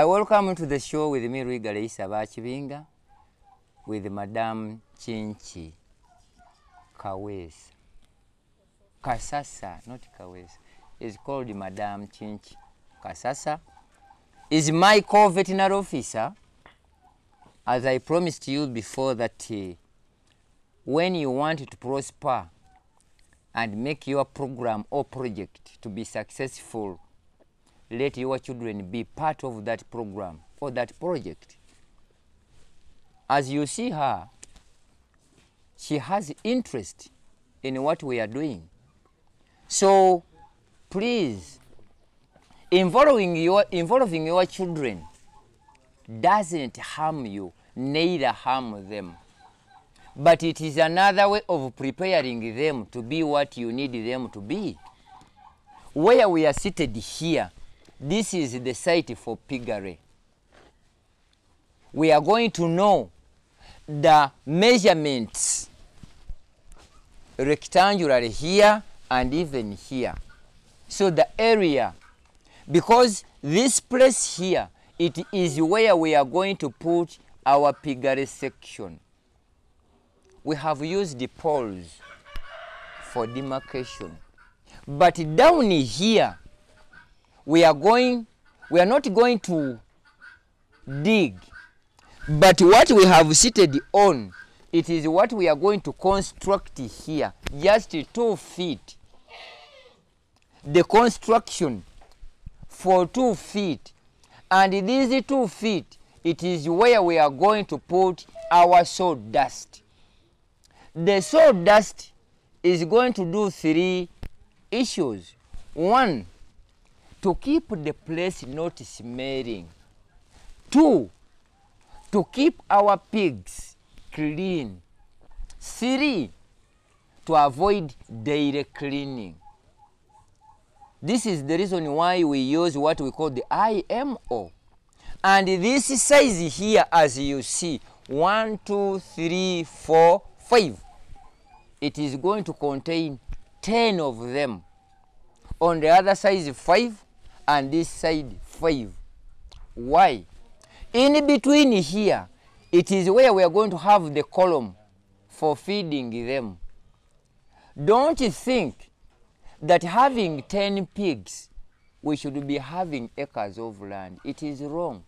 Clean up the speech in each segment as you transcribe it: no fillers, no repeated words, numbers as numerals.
welcome to the show with me, Luigare, with Madame Chinchi Kawesa. Kasasa, not Kawesa. It's called Madame Chinchi Kasasa. Is my co-veterinary officer. As I promised you before that when you want to prosper and make your program or project to be successful, let your children be part of that program or that project. As you see her, she has interest in what we are doing. So please, involving your children doesn't harm you, neither harm them. But it is another way of preparing them to be what you need them to be. Where we are seated here, this is the site for piggery. We are going to know the measurements rectangular here and even here. So the area, because this place here, it is where we are going to put our piggery section. We have used the poles for demarcation. But down here, we are not going to dig. But what we have seated on, it is what we are going to construct here, just 2 feet. The construction for 2 feet. And these 2 feet, it is where we are going to put our sawdust. The sawdust is going to do 3 issues. 1, to keep the place not smelling. 2, to keep our pigs clean. 3, to avoid daily cleaning. This is the reason why we use what we call the IMO. And this size here, as you see, 1, 2, 3, 4, 5. It is going to contain 10 of them. On the other side, 5, and this side, 5. Why? In between here, it is where we are going to have the column for feeding them. Don't think that having 10 pigs, we should be having acres of land. It is wrong.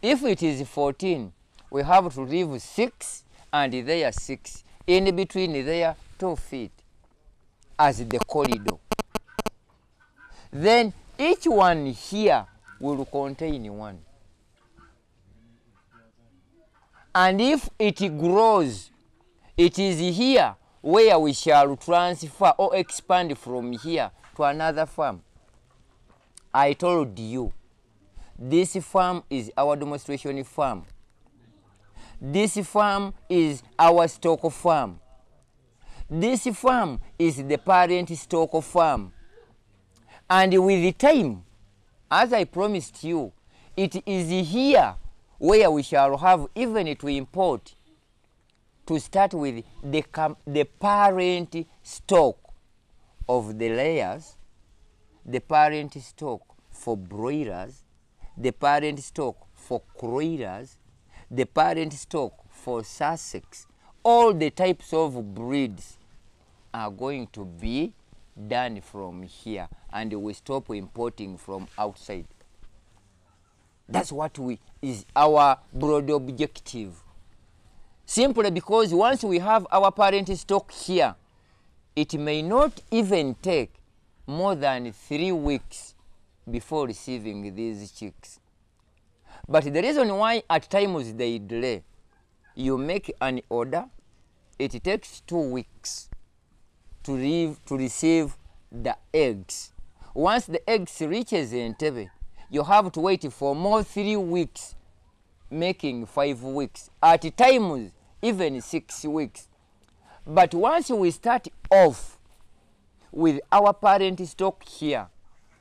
If it is 14, we have to leave 6 and there 6. In between there, 2 feet as the corridor. Then each one here will contain 1. And if it grows, it is here where we shall transfer or expand from here to another farm. I told you, this farm is our demonstration farm. This farm is our stock farm. This farm is the parent stock farm. And with the time, as I promised you, it is here where we shall have even to import, to start with the parent stock of the layers, the parent stock for broilers, the parent stock for croilers, the parent stock for Sussex. All the types of breeds are going to be done from here, and we stop importing from outside. That's what is our broad objective. Simply because once we have our parent stock here, it may not even take more than 3 weeks before receiving these chicks. But the reason why at times they delay, you make an order, it takes 2 weeks to receive the eggs. Once the eggs reaches Entebbe, you have to wait for more 3 weeks, making 5 weeks. At times, even 6 weeks. But once we start off with our parent stock here,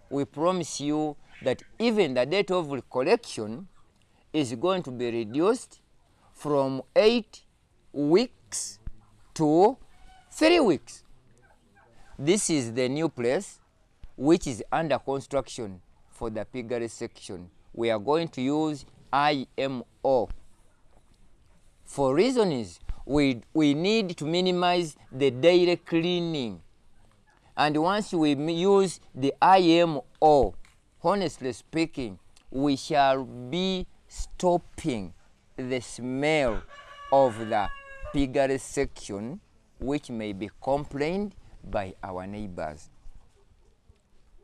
we promise you that even the date of collection is going to be reduced from 8 weeks to 3 weeks. This is the new place. which is under construction for the piggery section, we are going to use IMO. For reasons, we need to minimize the daily cleaning. And once we use the IMO, honestly speaking, we shall be stopping the smell of the piggery section, which may be complained by our neighbors.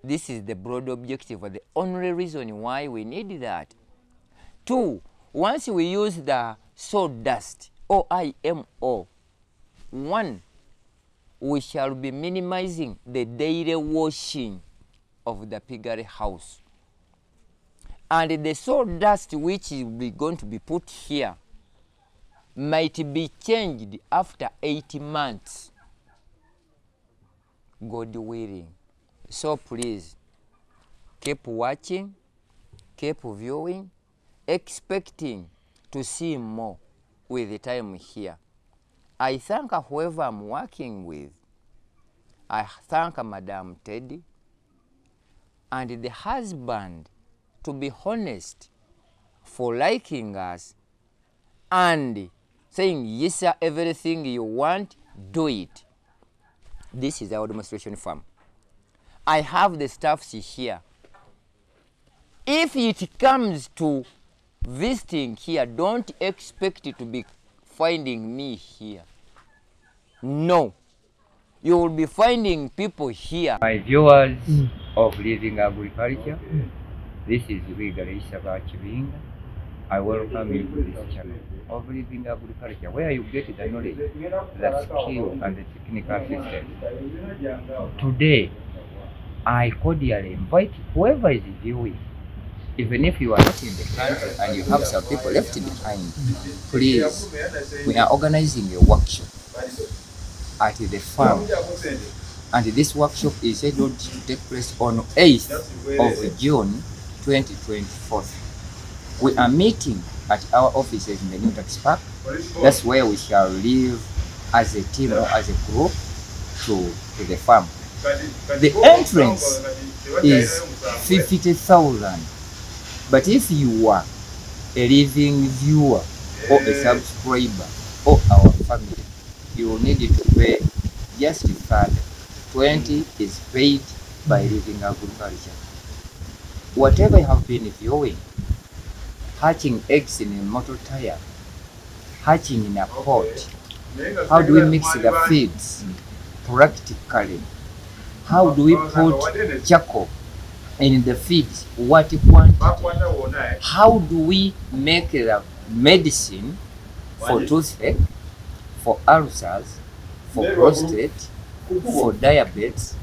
This is the broad objective, or the only reason why we need that. 2, once we use the sawdust or IMO, 1, we shall be minimizing the daily washing of the piggery house. And the sawdust which is going to be put here might be changed after 8 months, God willing. So please, keep watching, keep viewing, expecting to see more with the time here. I thank whoever I'm working with. I thank Madam Teddy and the husband, to be honest, for liking us and saying, yes sir, everything you want, do it. This is our demonstration farm. I have the staffs here. If it comes to visiting here, don't expect to be finding me here. No. You will be finding people here. My viewers of Living Agriculture, this is Luigare Chibinga. I welcome you to this channel of Living Agriculture, where you get the knowledge, the skill, and the technical system. Today, I cordially invite whoever is viewing, even if you are not in the country and you have some people left behind, please, we are organizing a workshop at the farm. And this workshop is scheduled to take place on 8th of June 2024. We are meeting at our offices in the New Tax Park. That's where we shall live as a team or as a group to the farm. The entrance is 50,000. But if you are a living viewer or a subscriber or our family, you will need to pay just 30. 20 is paid by Living Agriculture. Whatever you have been viewing, hatching eggs in a motor tire, hatching in a pot, how do we mix the feeds practically? How do we put charcoal in the feeds? What quantity? How do we make the medicine for toothache, for ulcers, for prostate, for diabetes,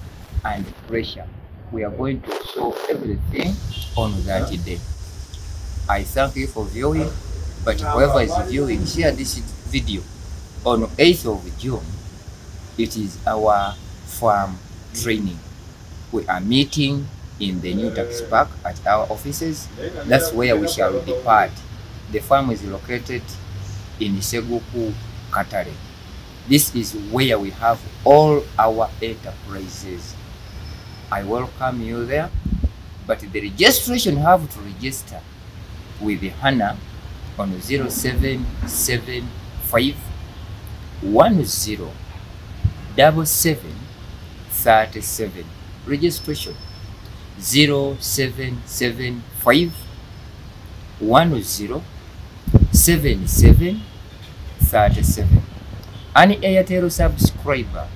and pressure? We are going to show everything on that day. I thank you for viewing, but whoever is viewing, share this video. On 8th of June, it is our farm training. We are meeting in the New Tax Park at our offices. That's where we shall depart. The farm is located in Seguku, Katare. This is where we have all our enterprises. I welcome you there, but the registration you have to register with Hannah on 0775 107737. Registration 0775 107737. Any Airtel subscriber,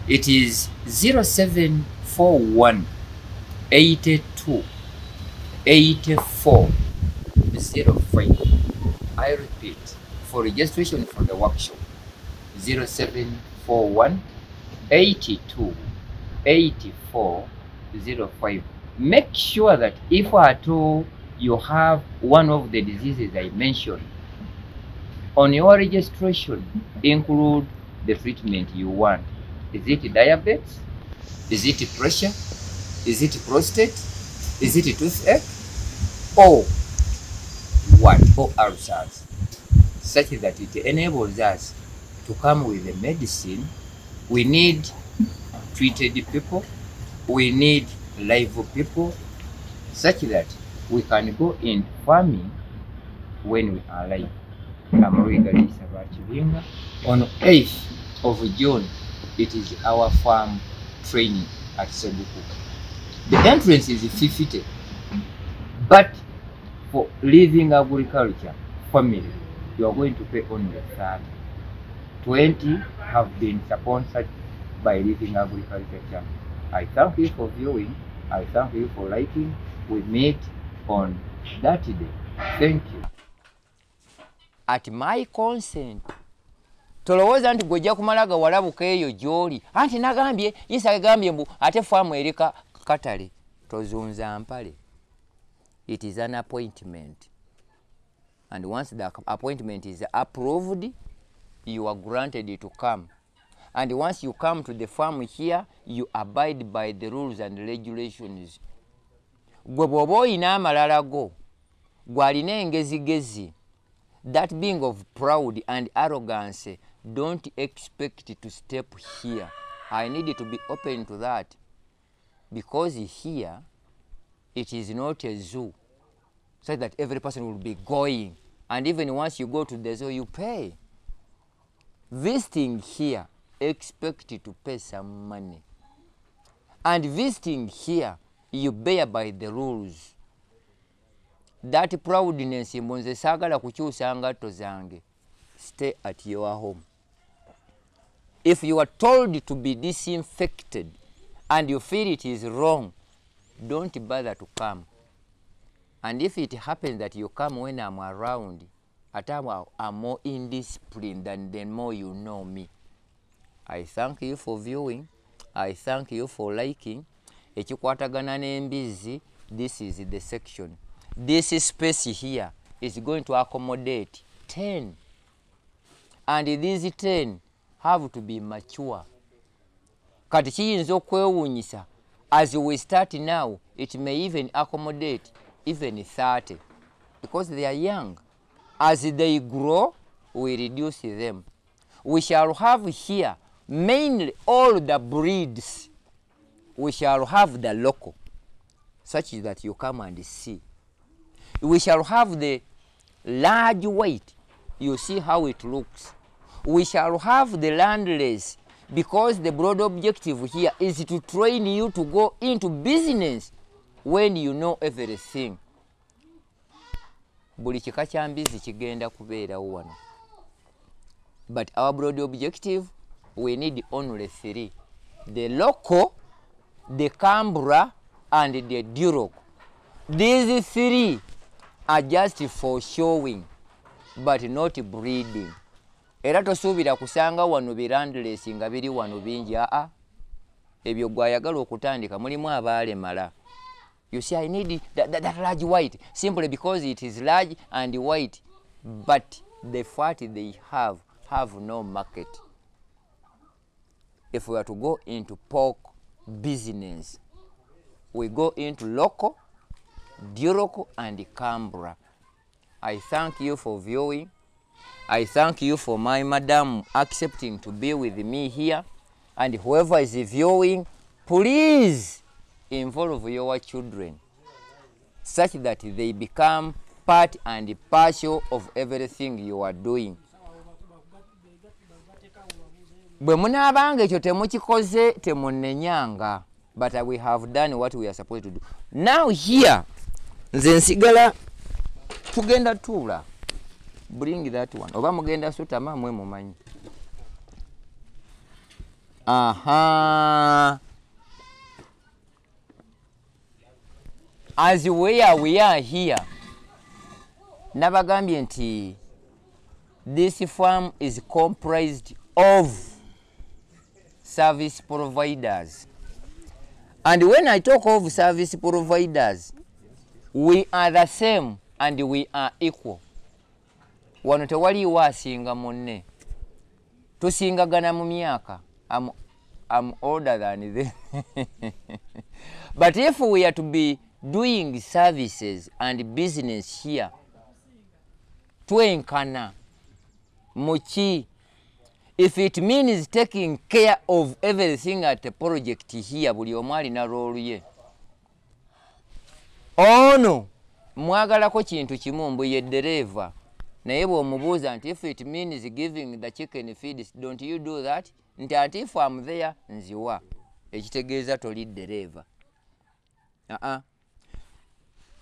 it is 0741 82 84 05. I repeat, for registration for the workshop, 0741 82 84 05. Make sure that if at all you have one of the diseases I mentioned, on your registration include the treatment you want. Is it diabetes? Is it pressure? Is it prostate? Is it toothache? Or what? Or ulcers? Such that it enables us to come with a medicine. We need treated people. We need lively people such that we can go in farming when we are live. I'm Luigare on 8th of June. It is our farm training at SUPOORT. The entrance is 50, but for living agriculture family, you are going to pay only 30. 20 have been sponsored by Living Agriculture Channel. I thank you for viewing. I thank you for liking. We meet on that day. Thank you. At my consent. Tolowooza nti gwejja kumalaga walabuka eyo gy'oli. Anti nagambye, Isa agambye mbu ate faamu erika katale. Tozunza mpale. It is an appointment. And once the appointment is approved, you are granted to come. And once you come to the farm here, you abide by the rules and regulations. Gwe bw'oba oyina amalala go, gwe alina engezigezi, that being of proud and arrogance, don't expect to step here. I need to be open to that. Because here, it is not a zoo, so that every person will be going. And even once you go to the zoo, you pay. Visiting here, expect to pay some money. And visiting here, you bear by the rules. That proudness, mbonze sagala kukyusa ngatto zange. Stay at your home. If you are told to be disinfected and you feel it is wrong, don't bother to come. And if it happens that you come when I'm around, I'm more indisciplined than the more you know me. I thank you for viewing. I thank you for liking. Ekikwatagana n'embizi, this is the section. This space here is going to accommodate 10. And these 10 have to be mature. Kati kiyinza okwewuunyisa. As we start now, it may even accommodate even 30. Because they are young. As they grow, we reduce them. We shall have here mainly all the breeds. We shall have the local, such that you come and see. We shall have the large weight. You see how it looks. We shall have the landless, because the broad objective here is to train you to go into business when you know everything. Buli kika kya mbizi kigenda kubeerawo wano. But our broad objective, we need only 3. The local, the Canberra, and the Duroc. These 3 are just for showing, but not breeding. Era tosuubira kusanga wano birandless nga biri wano bingi. Ebyo gwayagala okutandika mulimu abaalemala. You see, I need that large white simply because it is large and white, but the fat they have no market. If we are to go into pork business, we go into local, Duroc, and Canberra. I thank you for viewing. I thank you for my madam accepting to be with me here. And whoever is viewing, please involve your children such that they become part and parcel of everything you are doing. Bwe munaabanga ekyo temukikoze temunnenyanga. But we have done what we are supposed to do. Now here, nze nsigala tugenda tuula. Bring that one. Oba mugenda sutama mwe mumanyi. As we are here, nabagambye nti this farm is comprised of service providers. And when I talk of service providers, we are the same and we are equal. Wano tewaliwo asinga munne. Tusingagana mu myaka. I'm older than them. But if we are to be doing services and business here, twenkana muki. If it means taking care of everything at the project here, buli omu alina role ye. ono mwagalako kintu kimu mbu ye dereva naye bw'omubuuza nti if it means giving the chicken feeds don't you do that nti ati if I'm there nziwa ekitegeeza toli dereva.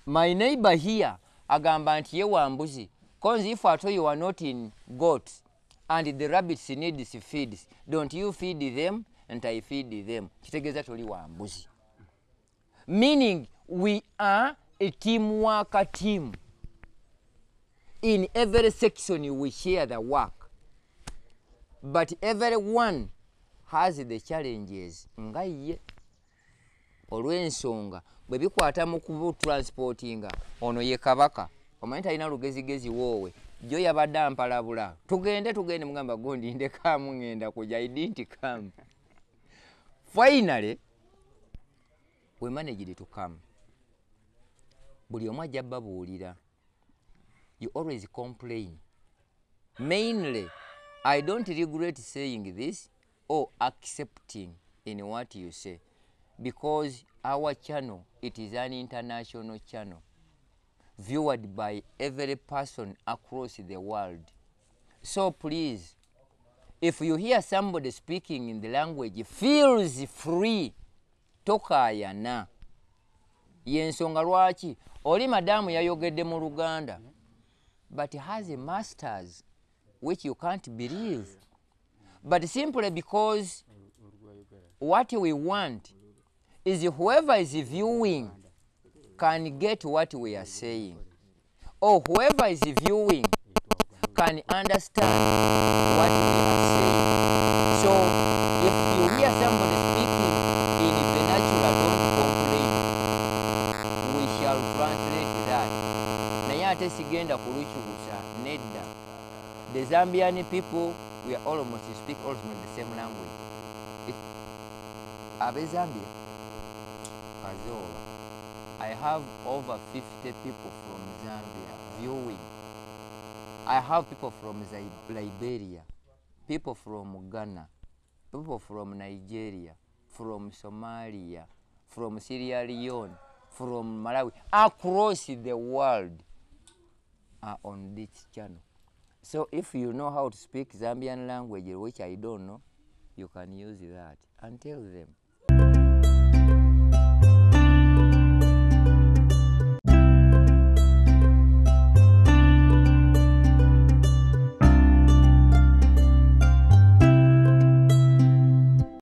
My neighbor here agamba nti ye wambuzi cause if at all you are not in goats and the rabbits need feeds don't you feed them and I feed them kitegeeza toli wambuzi, meaning we are a teamwork team. In every section we share the work, but everyone has the challenges nga ye. Olw'ensonga bwe bikwata mu kubu transportinga ono ye kabaka omanyi talina lugezigezi woowe jo yabadde ampalabula tugende mugamba gondi ndekamu ngenda kujja I didn't come. Finally we managed to come. Buli omu ajja babuulira. You always complain. Mainly, I don't regret saying this or accepting in what you say because our channel, it is an international channel viewed by every person across the world. So please, if you hear somebody speaking in the language feels free, tokayana. Yensonga lwaki oli madamu yayogedde mu Luganda but has a master's which you can't believe, but simply because what we want is whoever is viewing can get what we are saying, or whoever is viewing can understand what we are saying. So if you hear somebody speaking in vernacular, don't complain. We shall translate that. Naye ate sigenda kulukyusa nedda. The Zambian people, we are almost speak almost the same language. Abe Zambia, Kazola. I have over 50 people from Zambia viewing. I have people from Liberia, people from Ghana, people from Nigeria, from Somalia, from Sierra Leone, from Malawi, across the world are on this channel. So if you know how to speak Zambian language, which I don't know, you can use that and tell them.